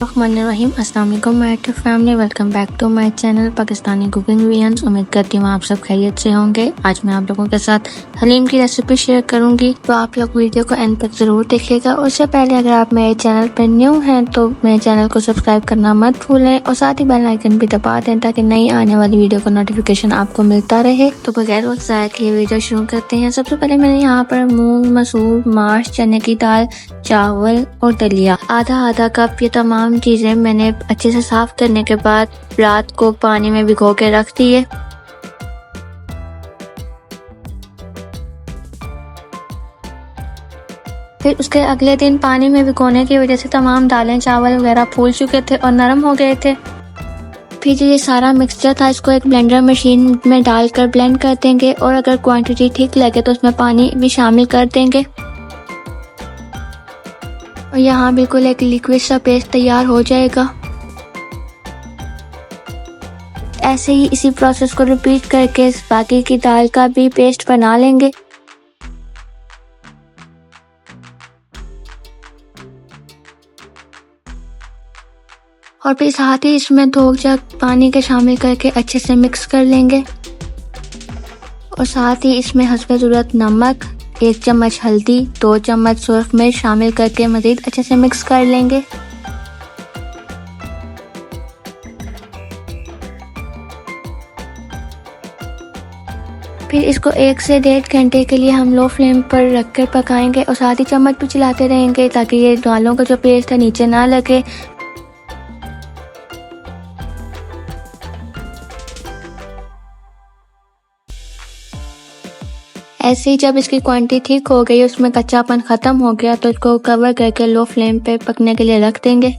रहीम अस्सलाम वालेकुम my family, welcome back to my channel Pakistani cooking videos. उम्मीद करती हूँ आप सब खैरियत से होंगे। आज मैं आप लोगों के साथ हलीम की रेसिपी शेयर करूंगी, तो आप लोग वीडियो को एंड तक जरूर देखिएगा। उससे पहले अगर आप मेरे चैनल पर न्यू हैं तो मेरे चैनल को सब्सक्राइब करना मत भूलें और साथ ही बेल आइकन भी दबा दें ताकि नई आने वाली वीडियो का नोटिफिकेशन आपको मिलता रहे। तो बगैर वक्त ज़ाया किए वीडियो शुरू करते हैं। सबसे पहले मैंने यहाँ पर मूंग, मसूर, माश, चने की दाल, चावल और दलिया आधा कप, ये तमाम चीजें मैंने अच्छे से साफ करने के बाद रात को पानी में भिगो के रख दिए। फिर उसके अगले दिन पानी में भिगोने की वजह से तमाम दालें, चावल वगैरह फूल चुके थे और नरम हो गए थे। फिर जो ये सारा मिक्सचर था इसको एक ब्लेंडर मशीन में डालकर ब्लेंड कर देंगे और अगर क्वांटिटी ठीक लगे तो उसमें पानी भी शामिल कर देंगे। और यहाँ बिल्कुल एक लिक्विड सा पेस्ट तैयार हो जाएगा। ऐसे ही इसी प्रोसेस को रिपीट करके बाकी की दाल का भी पेस्ट बना लेंगे। और फिर साथ ही इसमें 2 जग पानी के शामिल करके अच्छे से मिक्स कर लेंगे। और साथ ही इसमें हस्बे ज़रूरत नमक, 1 चम्मच हल्दी, 2 चम्मच सुरख मिर्च शामिल करके मज़ीद अच्छे से मिक्स कर लेंगे। फिर इसको 1 से 1.5 घंटे के लिए हम लो फ्लेम पर रखकर पकाएंगे और साथ ही चम्मच भी चलाते रहेंगे ताकि ये दालों का जो पेस्ट है नीचे ना लगे। ऐसे ही जब इसकी क्वांटिटी ठीक हो गई, उसमें कच्चापन खत्म हो गया, तो इसको कवर करके लो फ्लेम पे पकने के लिए रख देंगे।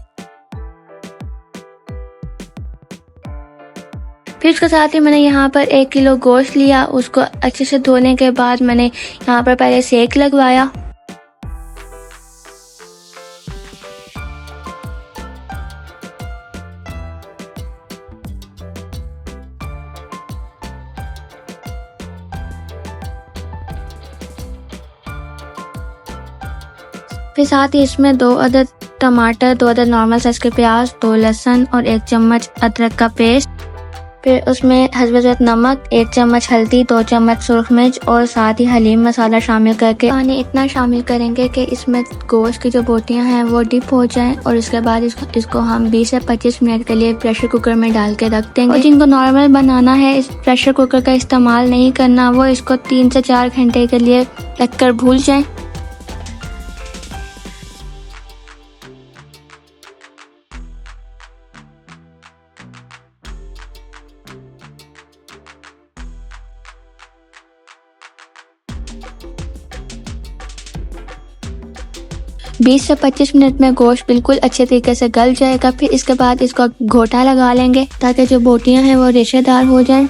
फिर इसके साथ ही मैंने यहाँ पर 1 किलो गोश्त लिया। उसको अच्छे से धोने के बाद मैंने यहाँ पर पहले सेक लगवाया। फिर साथ ही इसमें 2 अदद टमाटर, 2 अदद नॉर्मल साइज के प्याज, 2 लहसुन और 1 चम्मच अदरक का पेस्ट। फिर उसमें हस्बे ज़रूरत नमक, 1 चम्मच हल्दी, 2 चम्मच सुरख मिर्च और साथ ही हलीम मसाला शामिल करके पानी इतना शामिल करेंगे कि इसमें गोश्त की जो बोटियां हैं वो डिप हो जाएं। और उसके बाद इसको हम 20 से 25 मिनट के लिए प्रेशर कुकर में डाल के रख देंगे। और जिनको नॉर्मल बनाना है, इस प्रेशर कुकर का इस्तेमाल नहीं करना, वो इसको 3 से 4 घंटे के लिए रख कर भूल जाएं। बीस से 25 मिनट में गोश्त बिल्कुल अच्छे तरीके से गल जाएगा। फिर इसके बाद इसको घोटा लगा लेंगे ताकि जो बोटियां हैं वो रेशेदार हो जाएं।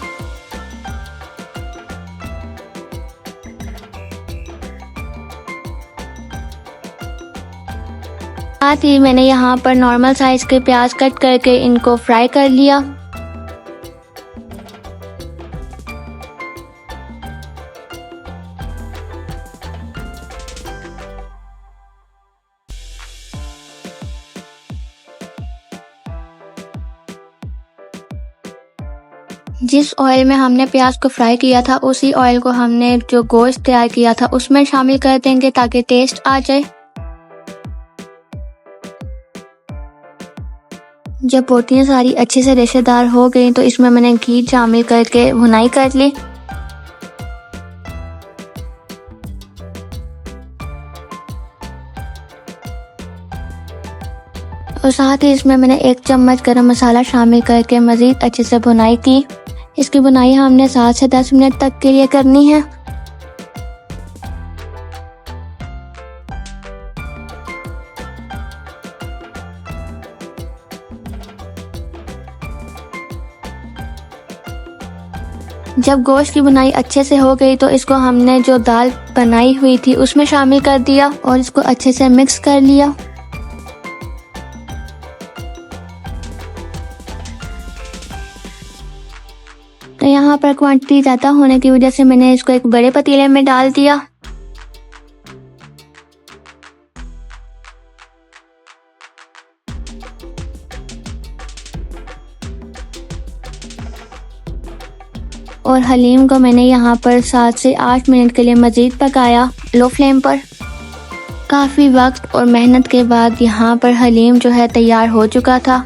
साथ ही मैंने यहाँ पर नॉर्मल साइज के प्याज कट करके इनको फ्राई कर लिया। जिस ऑयल में हमने प्याज को फ्राई किया था उसी ऑयल को हमने जो गोश्त तैयार किया था उसमें शामिल कर देंगे ताकि टेस्ट आ जाए। जब बोटियां सारी अच्छे से रेशेदार हो गई तो इसमें मैंने घी शामिल करके भुनाई कर ली। और साथ ही इसमें मैंने 1 चम्मच गरम मसाला शामिल करके मज़ीद अच्छे से भुनाई की। इसकी बुनाई हमने 7 से 10 मिनट तक के लिए करनी है। जब गोश्त की बुनाई अच्छे से हो गई तो इसको हमने जो दाल बनाई हुई थी उसमें शामिल कर दिया और इसको अच्छे से मिक्स कर लिया। तो यहाँ पर क्वांटिटी ज़्यादा होने की वजह से मैंने इसको एक बड़े पतीले में डाल दिया। और हलीम को मैंने यहाँ पर 7 से 8 मिनट के लिए मज़ीद पकाया लो फ्लेम पर। काफ़ी वक्त और मेहनत के बाद यहाँ पर हलीम जो है तैयार हो चुका था।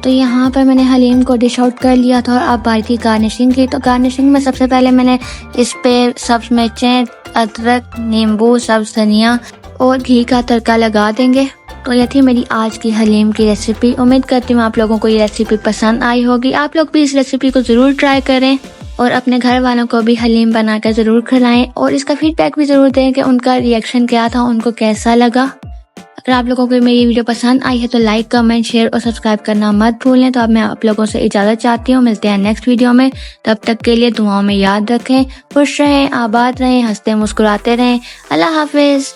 तो यहाँ पर मैंने हलीम को डिश आउट कर लिया था और अब बाकी गार्निशिंग की। तो गार्निशिंग में सबसे पहले मैंने इस पे सब्ज़ मिर्चें, अदरक, नींबू, सब्ज़ धनिया और घी का तड़का लगा देंगे। तो यह थी मेरी आज की हलीम की रेसिपी। उम्मीद करती हूँ आप लोगों को ये रेसिपी पसंद आई होगी। आप लोग भी इस रेसिपी को ज़रूर ट्राई करें और अपने घर वालों को भी हलीम बनाकर ज़रूर खिलाएं और इसका फीडबैक भी ज़रूर दें कि उनका रिएक्शन क्या था, उनको कैसा लगा। अगर आप लोगों को मेरी वीडियो पसंद आई है तो लाइक, कमेंट, शेयर और सब्सक्राइब करना मत भूलें। तो अब मैं आप लोगों से इजाज़त चाहती हूँ। मिलते हैं नेक्स्ट वीडियो में। तब तक के लिए दुआओं में याद रखें, खुश रहें, आबाद रहें, हंसते मुस्कुराते रहें। अल्लाह हाफिज़।